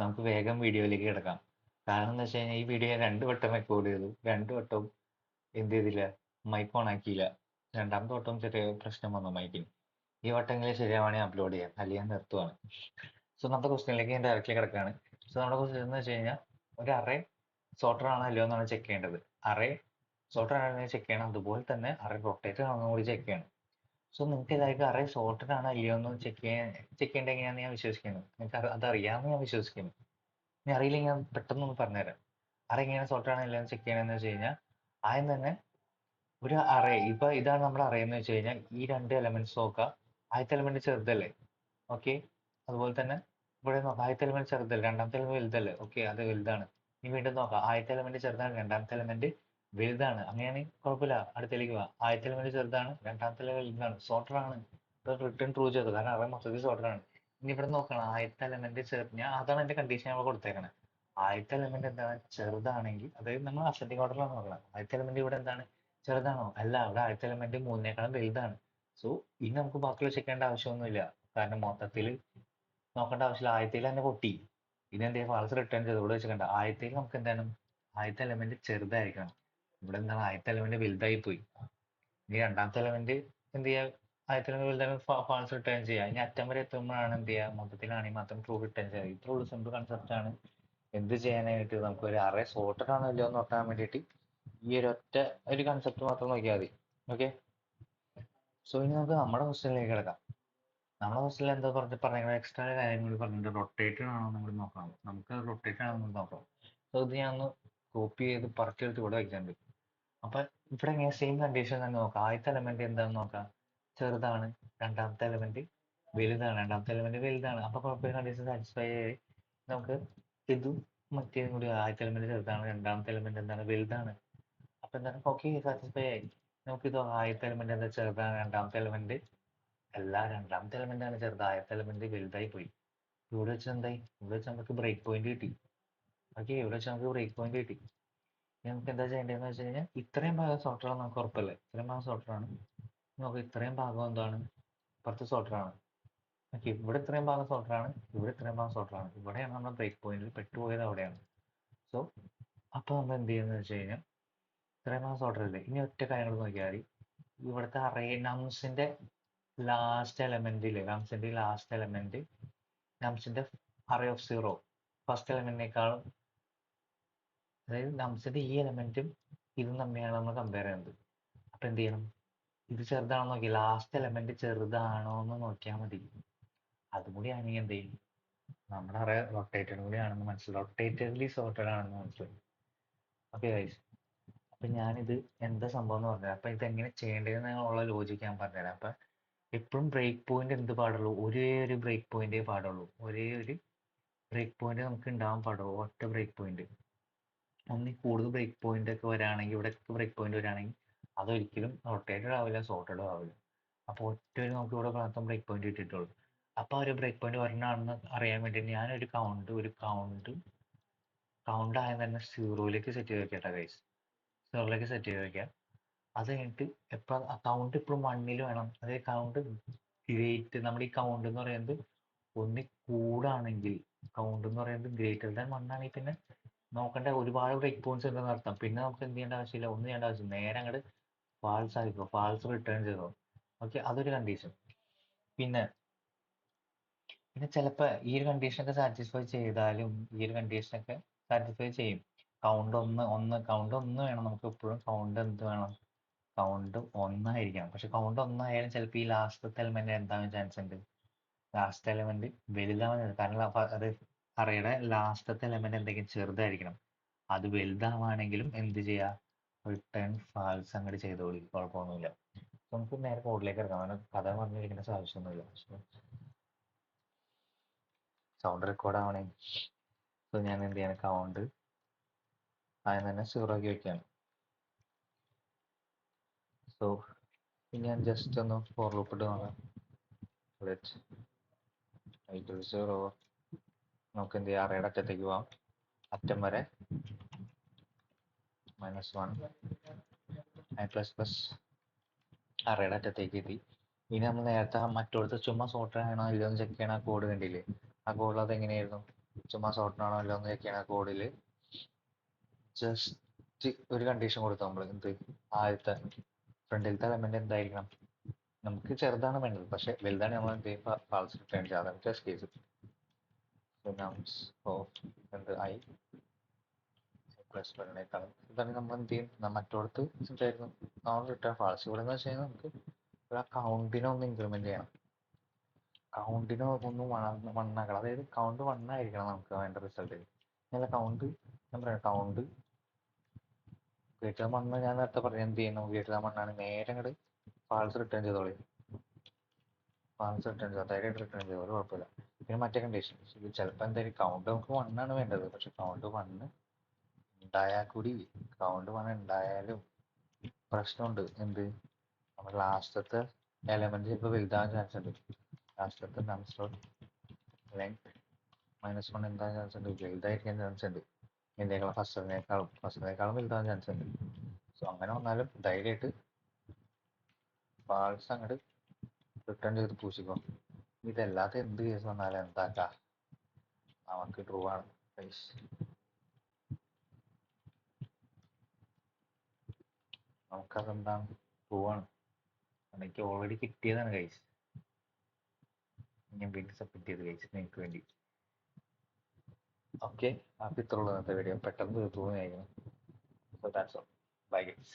നമുക്ക് വേഗം വീഡിയോയിലേക്ക് കിടക്കാം. കാരണം എന്താ വെച്ച് കഴിഞ്ഞാൽ ഈ വീഡിയോ ഞാൻ 2 വട്ടം റെക്കോർഡ് ചെയ്തു. 2 വട്ടവും എന്ത് ചെയ്തില്ല, മൈക്ക് ഓൺ ആക്കിയില്ല. രണ്ടാമത്തെ വട്ടം ചെറിയ പ്രശ്നം വന്നു മൈക്കിന്. ഈ വട്ടമെങ്കിലും ശരിയാവുകയാണെങ്കിൽ അപ്ലോഡ് ചെയ്യാം, അല്ലെങ്കിൽ ഞാൻ നിർത്തുവാണ്. സോ നമ്മുടെ ക്വസ്റ്റ്യനിലേക്ക് ഞാൻ ഡയറക്റ്റ്ലി കിടക്കുകയാണ്. സോ നമ്മുടെ ക്വസ്റ്റ്യൻ എന്ന് വെച്ച് കഴിഞ്ഞാൽ ഒരു അറേ സോർട്ടർ ആണോ അല്ലയോ എന്നാണ് ചെക്ക് ചെയ്യേണ്ടത്. അറേ സോർട്ടർ ആണോ ചെക്ക് ചെയ്യണം, അതുപോലെ തന്നെ അറേ റൊട്ടേറ്റഡ് ആണോ കൂടി ചെക്ക് ചെയ്യണം. സോ നിങ്ങൾക്ക് എല്ലാവർക്കും അറേ സോർട്ടഡ് ആണോ അല്ലയോ എന്ന് ചെക്ക് ചെയ്യേണ്ട എങ്ങനെയാണെന്ന് ഞാൻ വിശ്വസിക്കുന്നു. നിങ്ങൾക്ക് അത് അറിയാമെന്ന് ഞാൻ വിശ്വസിക്കുന്നു. ഇനി അറിയില്ലെങ്കിൽ ഞാൻ പെട്ടെന്ന് പറഞ്ഞുതരാം. അറേ എങ്ങനെ സോർട്ടഡ് ആണോ അല്ലയോ എന്ന് ചെക്ക് ചെയ്യണമെന്ന് വെച്ച് കഴിഞ്ഞാൽ ആദ്യം തന്നെ ഒരു അറേ, ഇപ്പൊ ഇതാണ് നമ്മുടെ അറേ എന്ന് വെച്ച് കഴിഞ്ഞാൽ ഈ 2 എലമെന്റ്സ് നോക്കുക. ആദ്യത്തെ എലമെന്റ് ചെറുതല്ലേ, ഓക്കെ. അതുപോലെ തന്നെ ഇവിടെ നോക്കാം, ആദ്യത്തെ എലമെന്റ് ചെറുതല്ലേ, രണ്ടാമത്തെ എലമെന്റ് വലുതല്ലേ, ഓക്കെ, അത് വലുതാണ്. ഇനി വീണ്ടും നോക്കാം, ആദ്യത്തെ എലമെന്റ് ചെറുതാണ്, രണ്ടാമത്തെ എലമെന്റ് വലുതാണ്. അങ്ങനെയാണെങ്കിൽ കുഴപ്പമില്ല, അടുത്തേക്ക് പോവാം. ആദ്യത്തെ എലമെന്റ് ചെറുതാണ്, രണ്ടാമത്തെ എലമെന്റ് വലുതാണ്, സോർട്ടർ ആണ്. ഇപ്പൊ റിട്ടേൺ ട്രൂ ചെയ്തു, കാരണം അറേ മൊത്തത്തിൽ സോർട്ടർ ആണ്. ഇനി ഇവിടെ നോക്കണം, ആദ്യത്തെ എലമെന്റ് ഞാൻ അതാണ് എന്റെ കണ്ടീഷൻ നമ്മൾ കൊടുത്തേക്കണേ. ആദ്യത്തെ എലമെന്റ് എന്താണ്, ചെറുതാണെങ്കിൽ, അതായത് നമ്മൾ അസെൻഡിങ് ഓർഡറിലാണ് നോക്കണം. ആദ്യത്തെ എലമെന്റ് ഇവിടെ എന്താണ്, ചെറുതാണോ, അല്ല, ഇവിടെ ആദ്യത്തെ എലമെന്റ് 3-നേക്കാളും വലുതാണ്. സോ ഇനി നമുക്ക് ബാക്കിയുള്ള ചെക്ക് ചെയ്യേണ്ട ആവശ്യമൊന്നുമില്ല, കാരണം മൊത്തത്തിൽ നോക്കേണ്ട ആവശ്യമില്ല. ആദ്യത്തേൽ തന്നെ പൊട്ടി. ഇനി എന്ത് ചെയ്യാം, ഫാൾസ് റിട്ടേൺ ചെയ്ത് ഇവിടെ വെച്ചിട്ടുണ്ട്. ആദ്യത്തേൽ നമുക്ക് എന്താണ്, ആദ്യത്തെ എലമെന്റ് ചെറുതായിരിക്കണം. ഇവിടെ എന്താണ്, ആദ്യത്തെ എലമെന്റ് വലുതായി പോയി. ഇനി രണ്ടാമത്തെ എലമെന്റ് എന്ത് ചെയ്യാം, ആദ്യത്തെ എലമെന്റ് വലുതാണ്, ഫാൾസ് റിട്ടേൺ ചെയ്യുക. ഇനി അറ്റം വരെ എത്തുമ്പോഴാണ് എന്ത് ചെയ്യുക, മൊത്തത്തിലാണെങ്കിൽ മാത്രം ട്രൂ റിട്ടേൺ ചെയ്യുക. ഇത്രയുള്ള സിമ്പിൾ കൺസെപ്റ്റ് ആണ്. എന്ത് ചെയ്യാനായിട്ട് നമുക്ക് ഒരു അറേ സോർട്ടഡ് ആണോ ഇല്ലയോ എന്ന് നോക്കാൻ വേണ്ടിയിട്ട് ഈ ഒരു കൺസെപ്റ്റ് മാത്രം നോക്കിയാൽ മതി. ഓക്കെ. സോ ഇനി നമുക്ക് നമ്മുടെ ക്വസ്റ്റ്യനിലേക്ക് കിടക്കാം. നമ്മുടെ ക്വസ്റ്റ്യനിൽ എന്താ പറഞ്ഞത്, എക്സ്ട്രാ കാര്യങ്ങൾ പറഞ്ഞിട്ട് റൊട്ടേറ്റഡ് ആണോ നമ്മൾ നോക്കണം. നമുക്ക് റൊട്ടേറ്റഡ് ആണോ എന്ന് നോക്കാം. സോ ഇത് ഞാൻ ഒന്ന് കോപ്പി ചെയ്ത് പറക്കിയെടുത്ത് ഇവിടെ വയ്ക്കുന്നുണ്ട്. അപ്പൊ ഇവിടെ ഇങ്ങനെ സെയിം കണ്ടീഷൻ തന്നെ നോക്കാം. ആദ്യത്തെ എലമെന്റ് എന്താണെന്ന് നോക്കാം, ചെറുതാണ്. രണ്ടാമത്തെ എലമെന്റ് വലുതാണ്, രണ്ടാമത്തെ എലമെന്റ് വലുതാണ്. അപ്പൊ കുഴപ്പമില്ല, കണ്ടീഷൻ സാറ്റിസ്ഫൈ ആയി. നമുക്ക് ഇതും മറ്റേതും കൂടി, ആദ്യത്തെ എലമെന്റ് ചെറുതാണ്, രണ്ടാമത്തെ എലമെന്റ് എന്താണ്, വലുതാണ്. അപ്പൊ എന്താണ്, ഓക്കെ, സാറ്റിസ്ഫൈ ആയി. നമുക്കിത് ആദ്യത്തെ എലമെന്റ് എന്താ, ചെറുതാണ്, രണ്ടാമത്തെ എലമെന്റ് അല്ല, രണ്ടാമത്തെ എലമെന്റ് ആണ് ചെറുത്, ആദ്യത്തെ എലമെന്റ് വലുതായി പോയി. ഇവിടെ വെച്ച് എന്തായി, ഇവിടെ വെച്ച് നമുക്ക് ബ്രേക്ക് പോയിന്റ് കിട്ടി. ഓക്കെ, ഇവിടെ വെച്ച് നമുക്ക് ബ്രേക്ക് പോയിന്റ് കിട്ടി. നമുക്ക് എന്താ ചെയ്യേണ്ടതെന്ന് വെച്ച് കഴിഞ്ഞാൽ ഇത്രയും ഭാഗം സോർട്ടറാണ്, നമുക്ക് ഉറപ്പല്ലേ, ഇത്രയും ഭാഗം സോർട്ടറാണ്. നമുക്ക് ഇത്രയും ഭാഗം എന്താണ്, പുറത്ത് സോർട്ടറാണ്. ഓക്കെ, ഇവിടെ ഇത്രയും ഭാഗം സോർട്ടറാണ്, ഇവിടെ ഇത്രയും ഭാഗം സോർട്ടറാണ്. ഇവിടെയാണ് നമ്മുടെ ബ്രേക്ക് പോയിന്റിൽ പെട്ടുപോയത്, അവിടെയാണ്. സോ അപ്പൊ നമ്മൾ എന്ത് ചെയ്യുന്നത് വെച്ച് കഴിഞ്ഞാൽ ഇത്രയും ഭാഗം സോർട്ടർ ഇല്ലേ. ഇനി ഒറ്റ കാര്യങ്ങൾ നോക്കിയാൽ മതി. ഇവിടുത്തെ അറേ നംസിന്റെ ലാസ്റ്റ് എലമെന്റ് ഇല്ലേ, നംസിന്റെ അറേ ഓഫ് 0 ഫസ്റ്റ് എലമെന്റിനേക്കാളും, അതായത് നംസിന്റെ ഈ എലമെന്റും ഇതും തമ്മിലാണ് നമ്മൾ കമ്പയർ ചെയ്യുന്നത്. അപ്പൊ എന്ത് ചെയ്യണം, ഇത് ചെറുതാണോ നോക്കി, ലാസ്റ്റ് എലമെന്റ് ചെറുതാണോ എന്ന് നോക്കിയാൽ മതി. അതും കൂടി ആണെങ്കിൽ എന്ത് ചെയ്യും, നമ്മുടെ അറേ റൊട്ടേറ്റഡ് കൂടി ആണെന്ന് മനസ്സിലാവും, റൊട്ടേറ്റഡ്ലി സോർട്ടഡ് ആണെന്ന് മനസ്സിലാവും. ഓക്കെ ഗൈസ്, അപ്പൊ ഞാനിത് എന്താ സംഭവം എന്ന് പറഞ്ഞുതരാം. അപ്പൊ ഇത് എങ്ങനെ ചെയ്യേണ്ടതെന്നുള്ള ലോജിക്ക് ഞാൻ പറഞ്ഞുതരാം. അപ്പൊ എപ്പോഴും ബ്രേക്ക് പോയിന്റ് എന്ത് പാടുള്ളൂ, ഒരേ ഒരു ബ്രേക്ക് പോയിന്റേ പാടുള്ളൂ. ഒരേ ഒരു ബ്രേക്ക് പോയിന്റ് നമുക്ക് ഉണ്ടാവാൻ പാടുള്ളൂ, ഒറ്റ ബ്രേക്ക് പോയിന്റ്. ഒന്നിൽ കൂടുതൽ ബ്രേക്ക് പോയിന്റ് ഒക്കെ വരാണെങ്കിൽ, ഇവിടെ ബ്രേക്ക് പോയിന്റ് വരാണെങ്കിൽ അതൊരിക്കലും റൊട്ടേറ്റഡ് ആവില്ല, സോർട്ടഡും ആവില്ല. അപ്പോൾ ഒറ്റ ഒരു നമുക്ക് ഇവിടെ മാത്രം ബ്രേക്ക് പോയിന്റ് കിട്ടിയിട്ടുള്ളൂ. അപ്പൊ ആ ഒരു ബ്രേക്ക് പോയിന്റ് വരണാണെന്ന് അറിയാൻ വേണ്ടി ഞാനൊരു കൗണ്ട് ആയ തന്നെ 0ലേക്ക് സെറ്റ് ചെയ്ത് വെക്കട്ടെ ഗൈസ്. 0ലേക്ക് സെറ്റ് ചെയ്ത് വെക്കാം. അത് കഴിഞ്ഞിട്ട് എപ്പോ കൗണ്ട് ഇപ്പോഴും 1ൽ വേണം. അതായത് കൗണ്ട് ഗ്രേറ്റ്, നമ്മുടെ ഈ കൗണ്ട് എന്ന് പറയുന്നത് ഒന്നിൽ കൂടാണെങ്കിൽ, കൗണ്ട് എന്ന് പറയുന്നത് ഗ്രേറ്റർ ദാൻ 1 ആണെങ്കിൽ പിന്നെ നോക്കേണ്ട ഒരുപാട് ബ്രേക്ക് പോയിന്റ്സ് ഉണ്ടെന്ന് അർത്ഥം. പിന്നെ നമുക്ക് എന്ത് ചെയ്യേണ്ട ആവശ്യമില്ല, ഒന്നും ചെയ്യേണ്ട ആവശ്യം, നേരെ അങ്ങോട്ട് ഫാൾസ് ആയിക്കോ, ഫാൾസ് റിട്ടേൺ ചെയ്തോ. ഓക്കെ, അതൊരു കണ്ടീഷൻ. പിന്നെ പിന്നെ ചിലപ്പോൾ ഈ ഒരു കണ്ടീഷനൊക്കെ സാറ്റിസ്ഫൈ ചെയ്താലും, ഈ ഒരു കണ്ടീഷനൊക്കെ സാറ്റിസ്ഫൈ ചെയ്യും. കൗണ്ട് ഒന്ന് വേണം നമുക്ക് എപ്പോഴും. കൗണ്ട് എന്ത് വേണം, കൗണ്ട് 1 ആയിരിക്കണം. പക്ഷെ കൗണ്ട് 1 ആയാലും ചിലപ്പോൾ ഈ ലാസ്റ്റത്തെ എലമെന്റ് എന്താവാൻ ചാൻസ് ഉണ്ട്, ലാസ്റ്റ് എലമെന്റ് വലുതാവാൻ. കാരണം അത് അറേയുടെ ലാസ്റ്റത്തെ എലമെന്റ് എന്തെങ്കിലും ചെറുതായിരിക്കണം. അത് വലുതാവാണെങ്കിലും എന്ത് ചെയ്യുക, റിട്ടേൺ ഫാൾസ് അങ്ങോട്ട് ചെയ്തോളി, കുഴപ്പമൊന്നുമില്ല. നമുക്ക് നേരെ കോഡിലേക്ക് ഇറങ്ങാം, അങ്ങനെ കഥ പറഞ്ഞിരിക്കേണ്ട ആവശ്യമൊന്നുമില്ല. Sound record ആവണേ. സോ ഞാൻ എന്ത് ചെയ്യണം, കൗണ്ട് ആദ്യം തന്നെ 0 ആക്കി വെക്കുകയാണ്. സോ ഇനി ഞാൻ ജസ്റ്റ് ഒന്ന് ഫോർ ലൂപ്പ് ഇട്ട് നോക്കാം. Let i to 0. നമുക്ക് എന്ത് ചെയ്യാം, അറേയുടെ അറ്റത്തേക്ക് പോവാം. അറ്റം വരെ -1 i പ്ലസ് പ്ലസ് അറേയുടെ അറ്റത്തേക്ക് എത്തി. ഇനി നമ്മൾ നേരത്തെ മറ്റോടത്ത് ചുമ്മാ സോർട്ട് ആണോ ഇല്ലയോ എന്ന് ചെക്ക് ചെയ്യണം. ആ കോഡ് കണ്ടില്ലേ, ആ കോഡിൽ അത് എങ്ങനെയായിരുന്നു, ചുമ്മാ സോർട്ടിനാണോ അല്ലോ എന്ന് വെക്കുകയാണ് കോഡിൽ ജസ്റ്റ് ഒരു കണ്ടീഷൻ കൊടുത്തു നമ്മൾ എന്ത് ആദ്യത്തെ ഫ്രണ്ടിലത്തെ എലമെന്റ് എന്തായിരിക്കണം നമുക്ക് ചെറുതാണ് വേണ്ടത് പക്ഷെ വലുതാണ് നമ്മൾ എന്ത് ചെയ്യുമ്പോൾ ഫാൾസ് റിട്ടേൺ ചെയ്യാം അതാണ് ടെസ്റ്റ് കേസ് നംസ് ഓഫ് എന്ത് ഐ പ്ലസ് വണ്ണിനേക്കാളും ഇതാണ് നമ്മൾ എന്ത് ചെയ്യും മറ്റോടത്ത് എന്തായിരുന്നു നമ്മൾ റിട്ടേൺ ഫാൾസ് ഇവിടെ എന്ന് വെച്ച് കഴിഞ്ഞാൽ നമുക്ക് ഒരു കൗണ്ടിനെ ഒന്ന് ഇൻക്രിമെന്റ് ചെയ്യണം കൗണ്ടിനെ ഒന്ന് വണ്ണാക്കണം അതായത് കൗണ്ട് വണ്ണായിരിക്കണം നമുക്ക് വേണ്ട റിസൾട്ട് അല്ല കൗണ്ട് ഞാൻ പറയാം കൗണ്ട് ഗ്രേറ്റർ വണ്ണ് ഞാൻ നേരത്തെ പറഞ്ഞു എന്ത് ചെയ്യണം ഗ്രേറ്റർ വണ്ണാണ് നേരെ അങ്ങോട്ട് ഫാൾസ് റിട്ടേൺ ചെയ്തോളി ഫാൾസ് റിട്ടേൺ ചെയ്തോ ധൈര്യമായിട്ട് റിട്ടേൺ ചെയ്തോ ഒരു കുഴപ്പമില്ല പിന്നെ മറ്റേ കണ്ടീഷൻ ചിലപ്പോൾ എന്തായാലും കൗണ്ട് നമുക്ക് വണ്ണാണ് വേണ്ടത് പക്ഷെ കൗണ്ട് വണ്ണ് ഉണ്ടായാൽ കൂടി കൗണ്ട് വൺ ഉണ്ടായാലും പ്രശ്നമുണ്ട് എന്ത് നമ്മുടെ ലാസ്റ്റത്തെ എലമെന്റ് ചിലപ്പോൾ വലുതാകാൻ ചാൻസ് ഉണ്ട് ലാസ്റ്റത്തെ നംസ് ലെങ്ത് -1 എന്താകാൻ ചാൻസ് ഉണ്ട് വലുതായിരിക്കാൻ ചാൻസ് ഉണ്ട് എന്തെങ്കിലും ഫസ്റ്റിനേക്കാളും വലുതാകാൻ ചാൻസ് ഉണ്ട് സോ അങ്ങനെ വന്നാലും ധൈര്യമായിട്ട് ഫാൾസ് അങ്ങോട്ട് റിട്ടേൺ ചെയ്ത് പൂശിക്കോ ഇതല്ലാത്ത എന്ത് കേസ് വന്നാലും എന്താക്കാ നമുക്ക് ട്രൂ ആണ് ഗൈസ് നമുക്കതെന്താണ് ട്രൂ ആണ് എനിക്ക് ഓൾറെഡി കിട്ടിയതാണ് ഗൈസ് ഞാൻ വീണ്ടും സബ്മിറ്റ് ചെയ്ത് ഗൈസ് നിങ്ങൾക്ക് വേണ്ടി ഓക്കെ അപ്പോൾ ഇത്രയുള്ളൂ ഇന്നത്തെ വീഡിയോ പെട്ടെന്ന് തീർന്നു so that's all bye guys